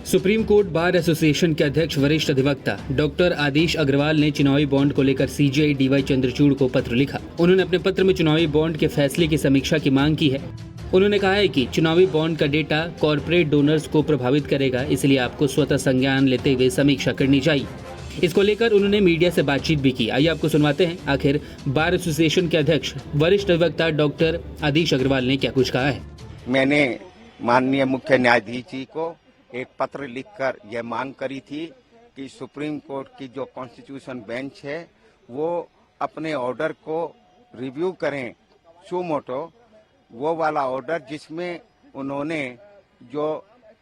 Supreme court bar association के अध्यक्ष वरिष्ठ अधिवक्ता डॉक्टर आदेश अग्रवाल ने चुनावी बॉन्ड को लेकर सीजेआई डीवाई चंद्रचूड़ को पत्र लिखा। उन्होंने अपने पत्र में चुनावी बॉन्ड के फैसले की समीक्षा की मांग की है। उन्होंने कहा है कि चुनावी बॉन्ड का डेटा कॉर्पोरेट डोनर्स को प्रभावित करेगा, इसलिए आपको स्वतः संज्ञान लेते हुए समीक्षा करनी चाहिए। इसको लेकर उन्होंने मीडिया से बातचीत भी की। आइए आपको सुनवाते हैं आखिर बार एसोसिएशन के अध्यक्ष वरिष्ठ अधिवक्ता डॉक्टर आदेश अग्रवाल ने क्या कुछ कहा है। मैंने माननीय मुख्य न्यायाधीश जी को एक पत्र लिखकर यह मांग करी थी कि सुप्रीम कोर्ट की जो कॉन्स्टिट्यूशन बेंच है वो अपने ऑर्डर को रिव्यू करें सुमोटो, वो वाला ऑर्डर जिसमें उन्होंने जो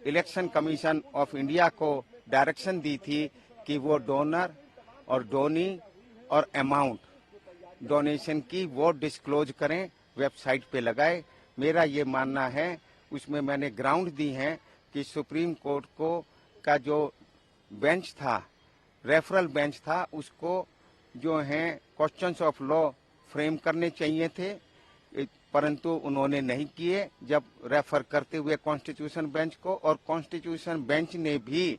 इलेक्शन कमीशन ऑफ इंडिया को डायरेक्शन दी थी कि वो डोनर और डोनी और अमाउंट डोनेशन की वो डिस्क्लोज करें, वेबसाइट पे लगाए। मेरा ये मानना है, उसमें मैंने ग्राउंड दी है कि सुप्रीम कोर्ट को का जो बेंच था, रेफरल बेंच था, उसको जो है क्वेश्चंस ऑफ लॉ फ्रेम करने चाहिए थे, परंतु उन्होंने नहीं किए जब रेफर करते हुए कॉन्स्टिट्यूशन बेंच को, और कॉन्स्टिट्यूशन बेंच ने भी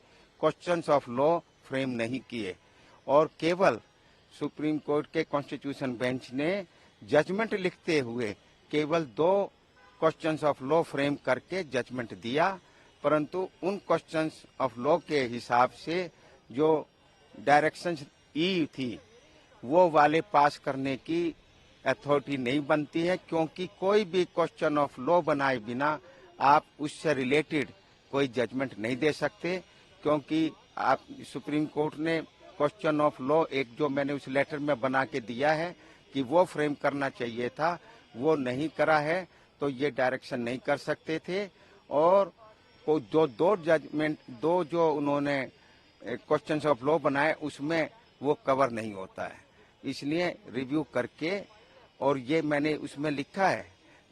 क्वेश्चंस ऑफ लॉ फ्रेम नहीं किए और केवल सुप्रीम कोर्ट के कॉन्स्टिट्यूशन बेंच ने जजमेंट लिखते हुए केवल 2 क्वेश्चंस ऑफ लॉ फ्रेम करके जजमेंट दिया, परंतु उन क्वेश्चंस ऑफ लॉ के हिसाब से जो डायरेक्शंस ई थी वो वाले पास करने की अथॉरिटी नहीं बनती है, क्योंकि कोई भी क्वेश्चन ऑफ लॉ बनाए बिना आप उससे रिलेटेड कोई जजमेंट नहीं दे सकते, क्योंकि आप सुप्रीम कोर्ट ने क्वेश्चन ऑफ लॉ एक जो मैंने उस लेटर में बना के दिया है कि वो फ्रेम करना चाहिए था, वो नहीं करा है, तो ये डायरेक्शन नहीं कर सकते थे। और दो जजमेंट, 2 जो उन्होंने क्वेश्चंस ऑफ लॉ बनाए उसमें वो कवर नहीं होता है, इसलिए रिव्यू करके, और ये मैंने उसमें लिखा है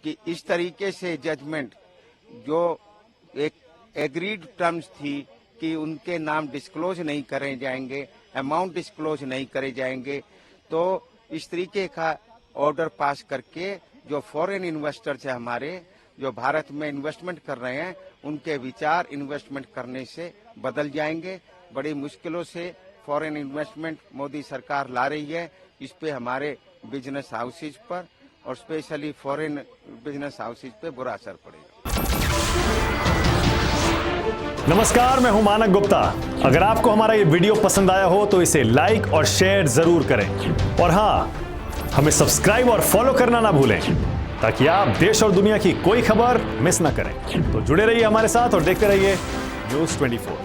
कि इस तरीके से जजमेंट जो एक एग्रीड टर्म्स थी कि उनके नाम डिस्क्लोज नहीं करे जाएंगे, अमाउंट डिस्क्लोज नहीं करे जाएंगे, तो इस तरीके का ऑर्डर पास करके जो फॉरेन इन्वेस्टर्स है हमारे, जो भारत में इन्वेस्टमेंट कर रहे हैं, उनके विचार इन्वेस्टमेंट करने से बदल जाएंगे। बड़ी मुश्किलों से फॉरेन इन्वेस्टमेंट मोदी सरकार ला रही है, इस पे हमारे बिजनेस हाउसेज पर और स्पेशली फॉरेन बिजनेस हाउसेज पे बुरा असर पड़ेगा। नमस्कार, मैं हूं मानक गुप्ता। अगर आपको हमारा ये वीडियो पसंद आया हो तो इसे लाइक और शेयर जरूर करें, और हां, हमें सब्सक्राइब और फॉलो करना ना भूलें ताकि आप देश और दुनिया की कोई खबर मिस ना करें। तो जुड़े रहिए हमारे साथ और देखते रहिए न्यूज़ 24।